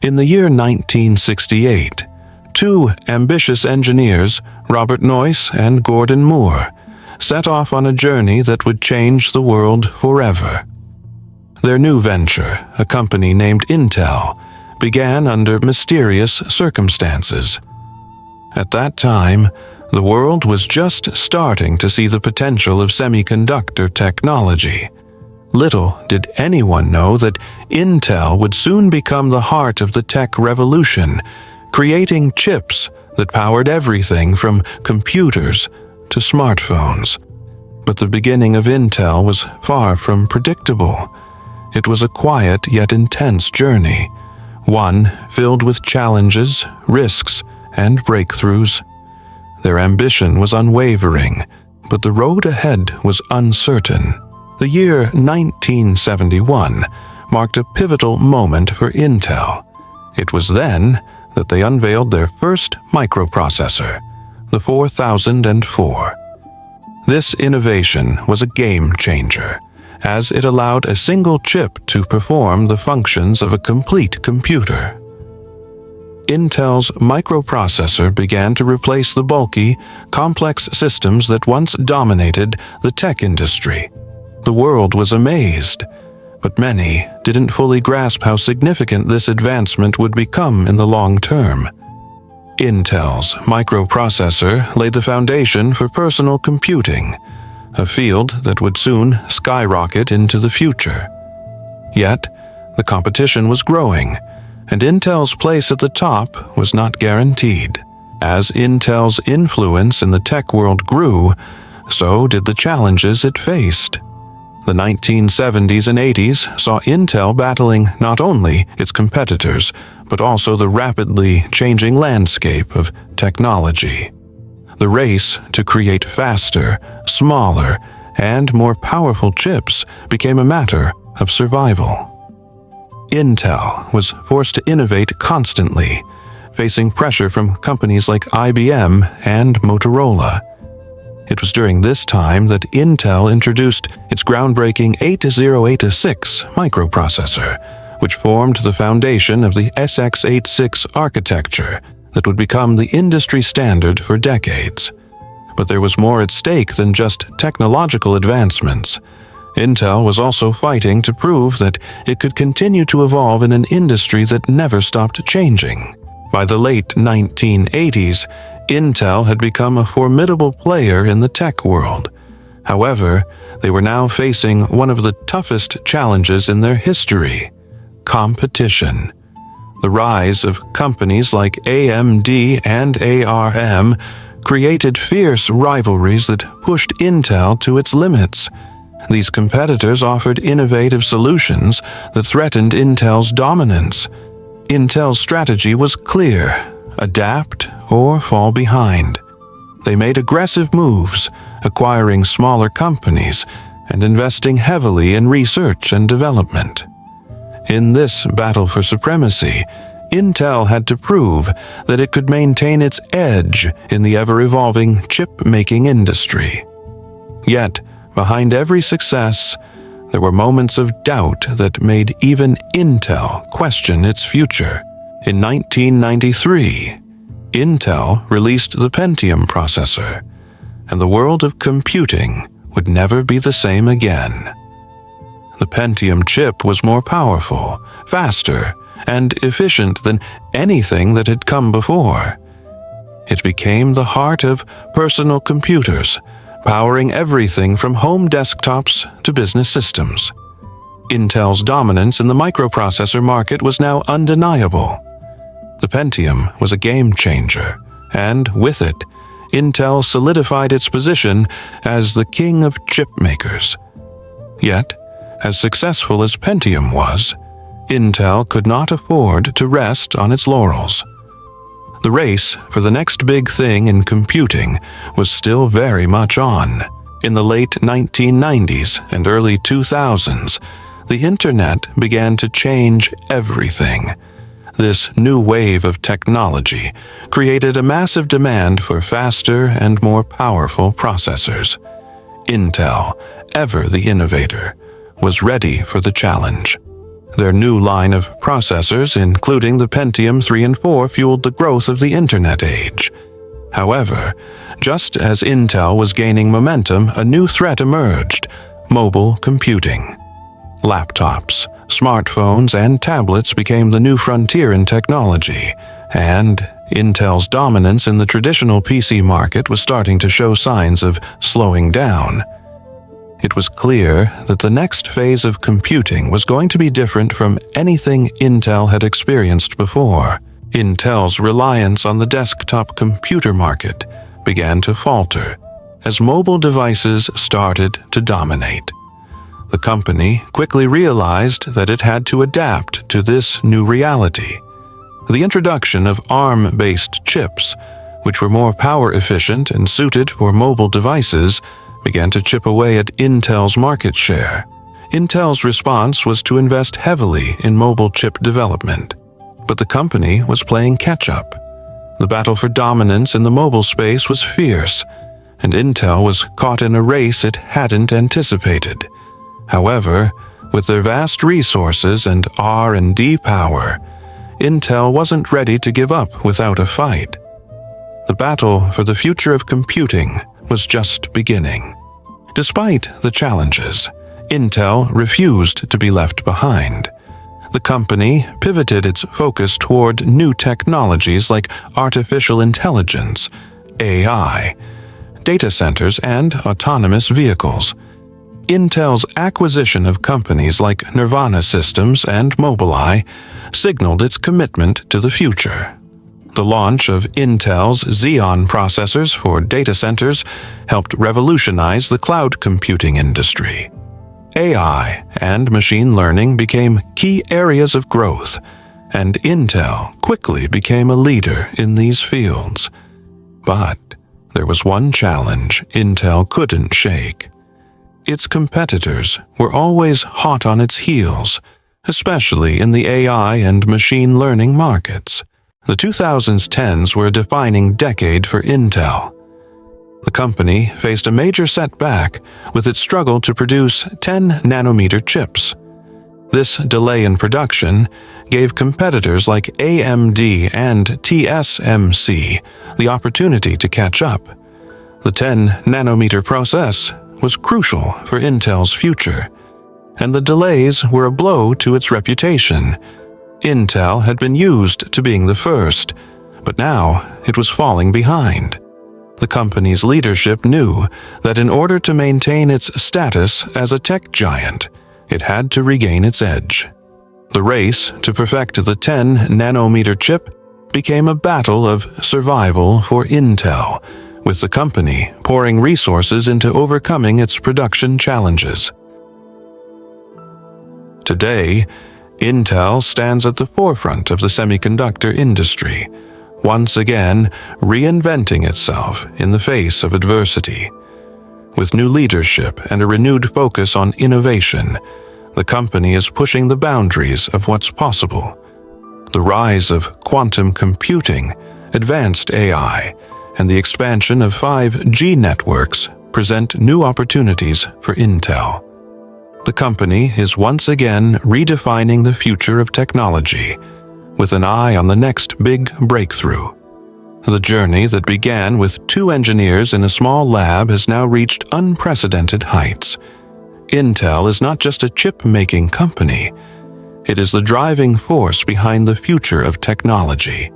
In the year 1968, two ambitious engineers, Robert Noyce and Gordon Moore, set off on a journey that would change the world forever. Their new venture, a company named Intel, began under mysterious circumstances. At that time, the world was just starting to see the potential of semiconductor technology. Little did anyone know that Intel would soon become the heart of the tech revolution, creating chips that powered everything from computers to smartphones. But the beginning of Intel was far from predictable. It was a quiet yet intense journey, one filled with challenges, risks, and breakthroughs. Their ambition was unwavering, but the road ahead was uncertain. The year 1971 marked a pivotal moment for Intel. It was then that they unveiled their first microprocessor, the 4004. This innovation was a game changer, as it allowed a single chip to perform the functions of a complete computer. Intel's microprocessor began to replace the bulky, complex systems that once dominated the tech industry. The world was amazed, but many didn't fully grasp how significant this advancement would become in the long term. Intel's microprocessor laid the foundation for personal computing, a field that would soon skyrocket into the future. Yet, the competition was growing, and Intel's place at the top was not guaranteed. As Intel's influence in the tech world grew, so did the challenges it faced. The 1970s and 80s saw Intel battling not only its competitors, but also the rapidly changing landscape of technology. The race to create faster, smaller, and more powerful chips became a matter of survival. Intel was forced to innovate constantly, facing pressure from companies like IBM and Motorola. It was during this time that Intel introduced its groundbreaking 80806 microprocessor, which formed the foundation of the SX86 architecture that would become the industry standard for decades. But there was more at stake than just technological advancements. Intel was also fighting to prove that it could continue to evolve in an industry that never stopped changing. By the late 1980s, Intel had become a formidable player in the tech world. However, they were now facing one of the toughest challenges in their history: competition. The rise of companies like AMD and ARM created fierce rivalries that pushed Intel to its limits. These competitors offered innovative solutions that threatened Intel's dominance. Intel's strategy was clear: adapt or fall behind. They made aggressive moves, acquiring smaller companies and investing heavily in research and development. In this battle for supremacy, Intel had to prove that it could maintain its edge in the ever-evolving chip-making industry. Yet, behind every success, there were moments of doubt that made even Intel question its future. In 1993, Intel released the Pentium processor, and the world of computing would never be the same again. The Pentium chip was more powerful, faster, and efficient than anything that had come before. It became the heart of personal computers, powering everything from home desktops to business systems. Intel's dominance in the microprocessor market was now undeniable. The Pentium was a game changer, and with it, Intel solidified its position as the king of chip makers. Yet, as successful as Pentium was, Intel could not afford to rest on its laurels. The race for the next big thing in computing was still very much on. In the late 1990s and early 2000s, the Internet began to change everything. This new wave of technology created a massive demand for faster and more powerful processors. Intel, ever the innovator, was ready for the challenge. Their new line of processors, including the Pentium 3 and 4, fueled the growth of the Internet age. However, just as Intel was gaining momentum, a new threat emerged: mobile computing. Laptops, smartphones, and tablets became the new frontier in technology, and Intel's dominance in the traditional PC market was starting to show signs of slowing down. It was clear that the next phase of computing was going to be different from anything Intel had experienced before. Intel's reliance on the desktop computer market began to falter as mobile devices started to dominate. The company quickly realized that it had to adapt to this new reality. The introduction of ARM-based chips, which were more power efficient and suited for mobile devices, began to chip away at Intel's market share. Intel's response was to invest heavily in mobile chip development, but the company was playing catch-up. The battle for dominance in the mobile space was fierce, and Intel was caught in a race it hadn't anticipated. However, with their vast resources and R&D power, Intel wasn't ready to give up without a fight. The battle for the future of computing was just beginning. Despite the challenges, Intel refused to be left behind. The company pivoted its focus toward new technologies like artificial intelligence, AI, data centers, and autonomous vehicles. Intel's acquisition of companies like Nirvana Systems and Mobileye signaled its commitment to the future. The launch of Intel's Xeon processors for data centers helped revolutionize the cloud computing industry. AI and machine learning became key areas of growth, and Intel quickly became a leader in these fields. But there was one challenge Intel couldn't shake. Its competitors were always hot on its heels, especially in the AI and machine learning markets. The 2010s were a defining decade for Intel. The company faced a major setback with its struggle to produce 10-nanometer chips. This delay in production gave competitors like AMD and TSMC the opportunity to catch up. The 10-nanometer process was crucial for Intel's future, and the delays were a blow to its reputation. Intel had been used to being the first, but now it was falling behind. The company's leadership knew that in order to maintain its status as a tech giant, it had to regain its edge. The race to perfect the 10-nanometer chip became a battle of survival for Intel, with the company pouring resources into overcoming its production challenges. Today, Intel stands at the forefront of the semiconductor industry, once again reinventing itself in the face of adversity. With new leadership and a renewed focus on innovation, the company is pushing the boundaries of what's possible. The rise of quantum computing, advanced AI, and the expansion of 5G networks present new opportunities for Intel. The company is once again redefining the future of technology, with an eye on the next big breakthrough. The journey that began with 2 engineers in a small lab has now reached unprecedented heights. Intel is not just a chip-making company, it is the driving force behind the future of technology.